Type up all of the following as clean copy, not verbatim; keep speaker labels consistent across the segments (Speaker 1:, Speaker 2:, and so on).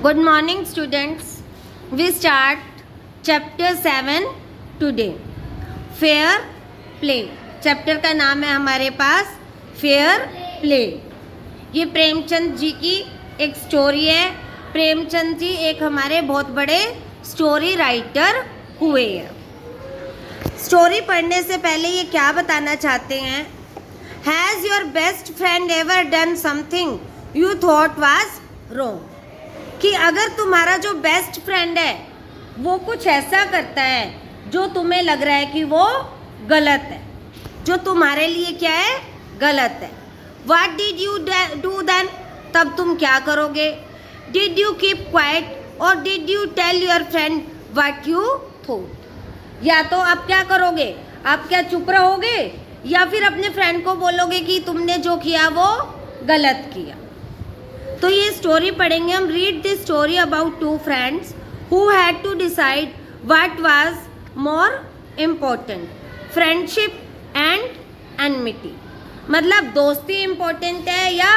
Speaker 1: Good morning, students. We start chapter 7 today. Fair play. Chapter का नाम है हमारे पास फेयर प्ले। ये प्रेमचंद जी की एक स्टोरी है। प्रेमचंद जी एक हमारे बहुत बड़े स्टोरी राइटर हुए हैं। स्टोरी पढ़ने से पहले ये क्या बताना चाहते हैं? Has your best friend ever done something you thought was wrong? कि अगर तुम्हारा जो बेस्ट फ्रेंड है वो कुछ ऐसा करता है जो तुम्हें लग रहा है कि वो गलत है, जो तुम्हारे लिए क्या है, गलत है। What did you do then? तब तुम क्या करोगे? Did you keep quiet or did you tell your friend what you thought? या तो आप क्या करोगे? आप क्या चुप रहोगे या फिर अपने फ्रेंड को बोलोगे कि तुमने जो किया वो गलत किया? तो ये स्टोरी पढ़ेंगे हम। Read this story about two friends who had to decide what was more important, friendship and enmity. मतलब दोस्ती इम्पोर्टेंट है या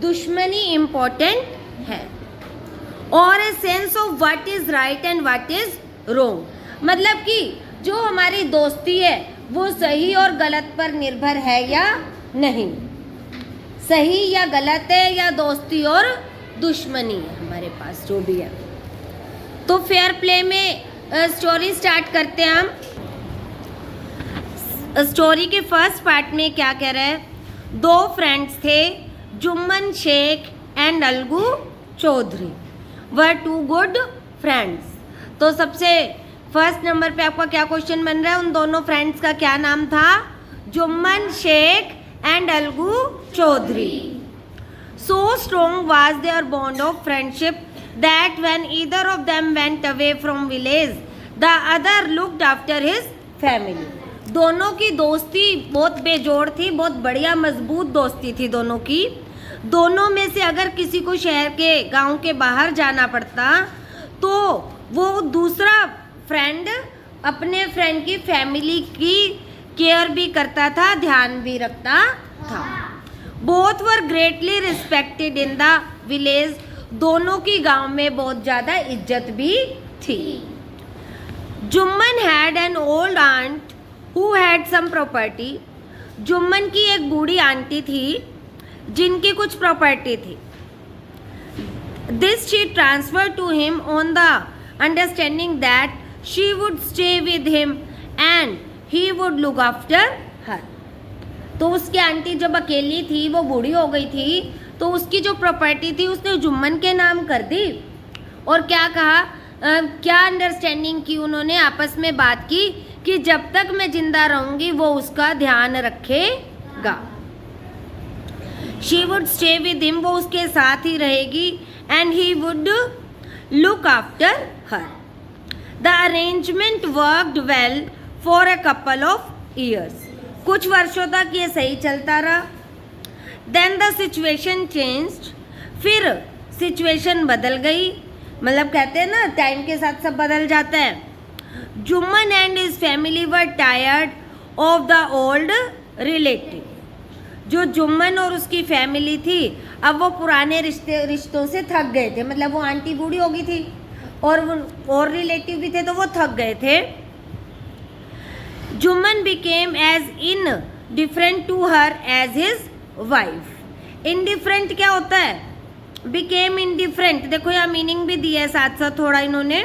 Speaker 1: दुश्मनी इम्पोर्टेंट है। और a sense of what is right and what is wrong. मतलब कि जो हमारी दोस्ती है वो सही और गलत पर निर्भर है या नहीं, सही या गलत है, या दोस्ती और दुश्मनी है हमारे पास जो भी है। तो फेयर प्ले में स्टोरी स्टार्ट करते हैं हम। स्टोरी के फर्स्ट पार्ट में क्या कह रहा है? दो फ्रेंड्स थे, Jumman Sheikh and Algu Chaudhary were two good friends. तो सबसे फर्स्ट नंबर पे आपका क्या क्वेश्चन बन रहा है? उन दोनों फ्रेंड्स का क्या नाम था? Jumman Sheikh and Algu Chaudhary. So strong was their bond of friendship that when either of them went away from village, the other looked after his family. दोनों की दोस्ती बहुत बेजोड़ थी, बहुत बढ़िया मजबूत दोस्ती थी दोनों की। दोनों में से अगर किसी को शहर के गांव के बाहर जाना पड़ता तो वो दूसरा फ्रेंड अपने फ्रेंड की फैमिली की केयर भी करता था, ध्यान भी रखता था। Both were greatly respected in the village. दोनों की गांव में बहुत ज़्यादा इज्जत भी थी। Jumman had an old aunt who had some property. Jumman की एक बूढ़ी आंटी थी जिनकी कुछ प्रॉपर्टी थी। This she transfer to him on the understanding that she would stay with him and he would look after her. तो उसकी आंटी जब अकेली थी, वो बूढ़ी हो गई थी, तो उसकी जो प्रॉपर्टी थी उसने जुम्मन के नाम कर दी। और क्या कहा, क्या अंडरस्टैंडिंग की उन्होंने, आपस में बात की कि जब तक मैं जिंदा रहूंगी वो उसका ध्यान रखेगा। She would stay with him, वो उसके साथ ही रहेगी, and he would look after her. The arrangement worked well for a couple of years. कुछ वर्षों तक ये सही चलता रहा। Then the situation changed. फिर सिचुएशन बदल गई। मतलब कहते हैं ना, टाइम के साथ सब बदल जाता है। Jumman and his family were tired of the old relative. जो जुम्मन और उसकी फैमिली थी, अब वो पुराने रिश्तों से थक गए थे। मतलब वो आंटी बूढ़ी हो गई थी और रिलेटिव भी थे, तो वो थक गए थे। Jumman became as indifferent to her as his wife. Indifferent क्या होता है? Became indifferent। देखो यहाँ मीनिंग भी दिया है साथ साथ थोड़ा इन्होंने।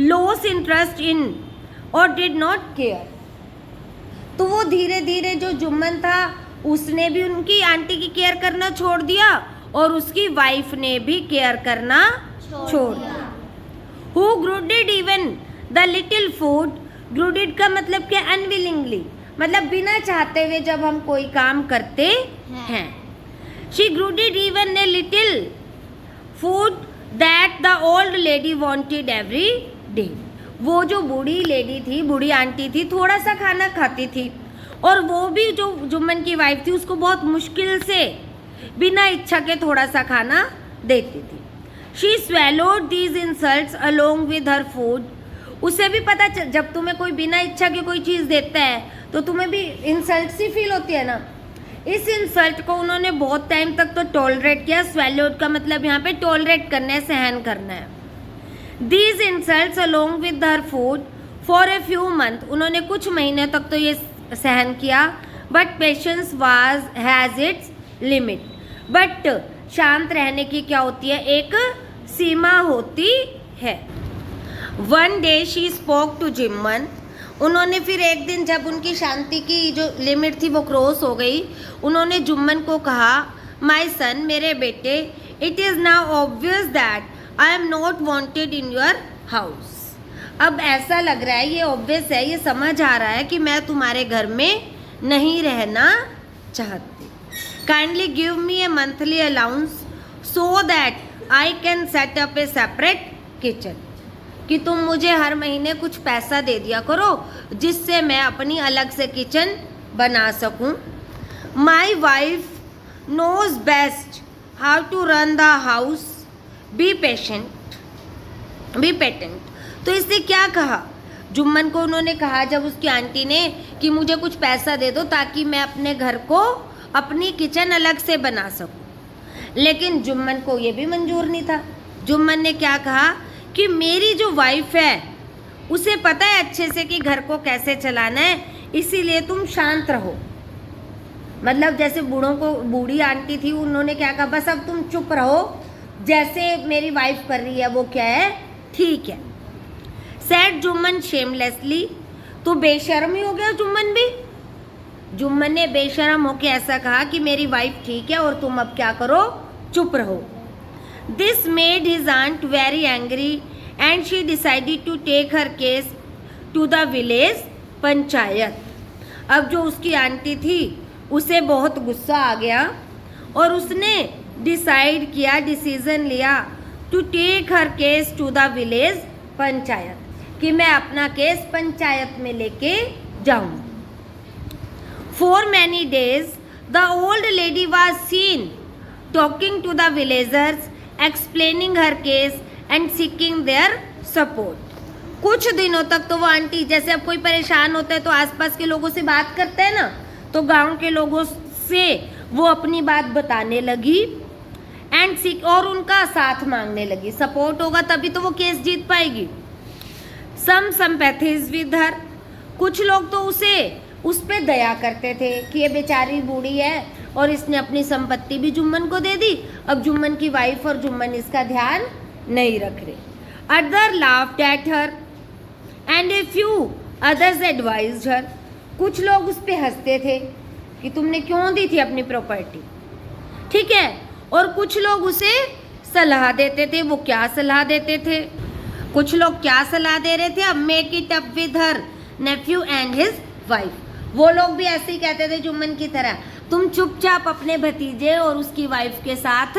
Speaker 1: Lost interest in or did not care। तो वो धीरे धीरे जो जुम्मन था उसने भी उनकी आंटी की केयर करना छोड़ दिया और उसकी वाइफ ने भी केयर करना छोड़ दिया। Who grudged even the little food। ग्रुडिड का मतलब क्या? अनविलिंगली, मतलब बिना चाहते हुए जब हम कोई काम करते हैं। She grudged even a little food that the old lady wanted every day. वो जो बूढ़ी लेडी थी, बूढ़ी आंटी थी, थोड़ा सा खाना खाती थी और वो भी जो जुम्मन की वाइफ थी उसको बहुत मुश्किल से बिना इच्छा के थोड़ा सा खाना देती थी। She swallowed these insults along with her food. उसे भी पता जब तुम्हें कोई बिना इच्छा के कोई चीज़ देता है तो तुम्हें भी इंसल्ट सी फील होती है ना। इस इंसल्ट को उन्होंने बहुत टाइम तक तो टॉलरेट किया। स्वेलोड का मतलब यहाँ पे टॉलरेट करना है, सहन करना है। These insults along with her food for a few month, उन्होंने कुछ महीने तक तो ये सहन किया। But patience was has its limit, but शांत रहने की क्या होती है, एक सीमा होती है। One day she spoke to Jumman, उन्होंने फिर एक दिन जब उनकी शांति की जो लिमिट थी वो क्रॉस हो गई, उन्होंने जुम्मन को कहा, माई सन, मेरे बेटे, it is now obvious that I am not wanted in your house. अब ऐसा लग रहा है, ये ऑब्वियस है, ये समझ आ रहा है कि मैं तुम्हारे घर में नहीं रहना चाहती। Kindly give me A monthly allowance so that I can set up A separate kitchen, कि तुम मुझे हर महीने कुछ पैसा दे दिया करो जिससे मैं अपनी अलग से किचन बना सकूं। My wife knows best how to run the house, be patient. तो इससे क्या कहा, जुम्मन को उन्होंने कहा जब उसकी आंटी ने कि मुझे कुछ पैसा दे दो ताकि मैं अपने घर को, अपनी किचन अलग से बना सकूं। लेकिन जुम्मन को ये भी मंजूर नहीं था। जुम्मन ने क्या कहा कि मेरी जो वाइफ है उसे पता है अच्छे से कि घर को कैसे चलाना है, इसीलिए तुम शांत रहो। मतलब जैसे बूढ़ों को, बूढ़ी आंटी थी, उन्होंने क्या कहा, बस अब तुम चुप रहो, जैसे मेरी वाइफ कर रही है वो क्या है, ठीक है। सैड जुम्मन शेमलेसली, तो बेशर्म ही हो गया जुम्मन भी। जुम्मन ने बेशर्म होकर ऐसा कहा कि मेरी वाइफ ठीक है और तुम अब क्या करो, चुप रहो। This made his aunt very angry and she decided to take her case to the village panchayat. अब जो उसकी आंटी थी उसे बहुत गुस्सा आ गया और उसने डिसाइड किया, डिसीजन लिया, to take her case to the village panchayat, कि मैं अपना केस पंचायत में लेके जाऊं। For many days the old lady was seen talking to the villagers, explaining her case and seeking their support. कुछ दिनों तक तो वो आंटी, जैसे अब कोई परेशान होता है तो आसपास के लोगों से बात करते हैं ना, तो गांव के लोगों से वो अपनी बात बताने लगी एंड सीक, और उनका साथ मांगने लगी। सपोर्ट होगा तभी तो वो केस जीत पाएगी। सम सिंपैथीज विद हर, कुछ लोग तो उस पे दया करते थे कि ये बेचारी बूढ़ी है और इसने अपनी संपत्ति भी जुम्मन को दे दी, अब जुम्मन की वाइफ और जुम्मन इसका ध्यान नहीं रख रहे। Other laughed at her and a few others advised her, कुछ लोग उस पर हंसते थे कि तुमने क्यों दी थी अपनी प्रॉपर्टी, ठीक है, और कुछ लोग उसे सलाह देते थे। वो क्या सलाह देते थे, कुछ लोग क्या सलाह दे रहे थे, अब make it up with her Neiphiu and his wife. वो लोग भी ऐसे ही कहते थे जुम्मन की तरह, तुम चुपचाप अपने भतीजे और उसकी वाइफ के साथ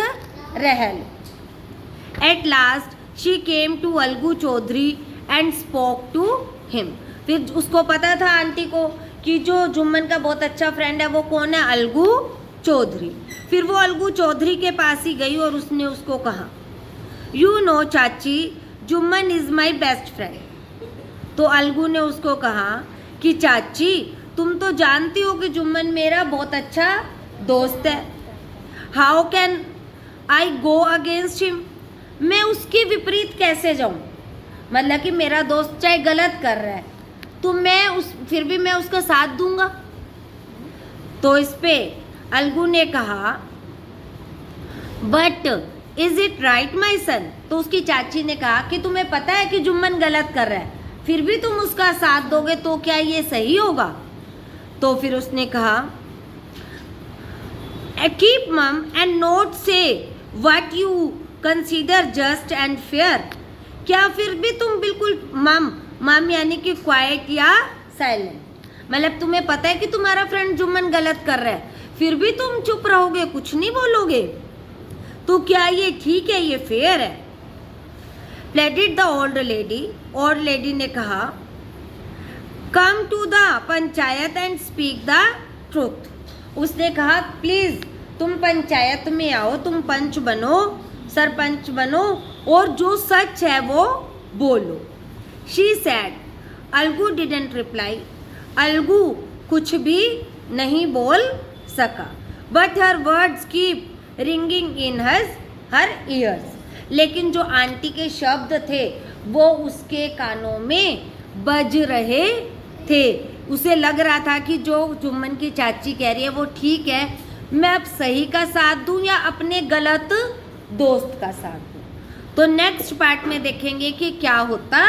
Speaker 1: रह लो। At last she came to Algu Chaudhary and spoke to him. फिर उसको पता था आंटी को कि जो जुम्मन का बहुत अच्छा फ्रेंड है वो कौन है, अलगू चौधरी। फिर वो अलगू चौधरी के पास ही गई और उसने उसको कहा, यू नो चाची, Jumman is my best friend. तो अलगू ने उसको कहा कि चाची, तुम तो जानती हो कि जुम्मन मेरा बहुत अच्छा दोस्त है। How can I go against him, मैं उसके विपरीत कैसे जाऊं, मतलब कि मेरा दोस्त चाहे गलत कर रहा है तो फिर भी मैं उसका साथ दूंगा। तो इस पे अलगू ने कहा, बट इज इट राइट माई सन। तो उसकी चाची ने कहा कि तुम्हें पता है कि जुम्मन गलत कर रहा है, फिर भी तुम उसका साथ दोगे तो क्या ये सही होगा। तो फिर उसने कहा, कीप मम एंड नोट से what you consider just and fair. क्या फिर भी तुम बिल्कुल मम यानी कि क्वाइट या साइलेंट, मतलब तुम्हें पता है कि तुम्हारा फ्रेंड जुम्मन गलत कर रहा है, फिर भी तुम चुप रहोगे, कुछ नहीं बोलोगे, तो क्या ये ठीक है, ये फेयर है। Pleaded the old lady, old lady ने कहा, come to the panchayat and speak the truth. उसने कहा, प्लीज तुम पंचायत में आओ, तुम पंच बनो, सरपंच बनो और जो सच है वो बोलो। She said, Algu didn't reply, Algu कुछ भी नहीं बोल सका। But her words keep ringing in her years. लेकिन जो आंटी के शब्द थे वो उसके कानों में बज रहे थे। उसे लग रहा था कि जो जुम्मन की चाची कह रही है वो ठीक है, मैं अब सही का साथ दूं या अपने गलत दोस्त का साथ दूं। तो नेक्स्ट पार्ट में देखेंगे कि क्या होता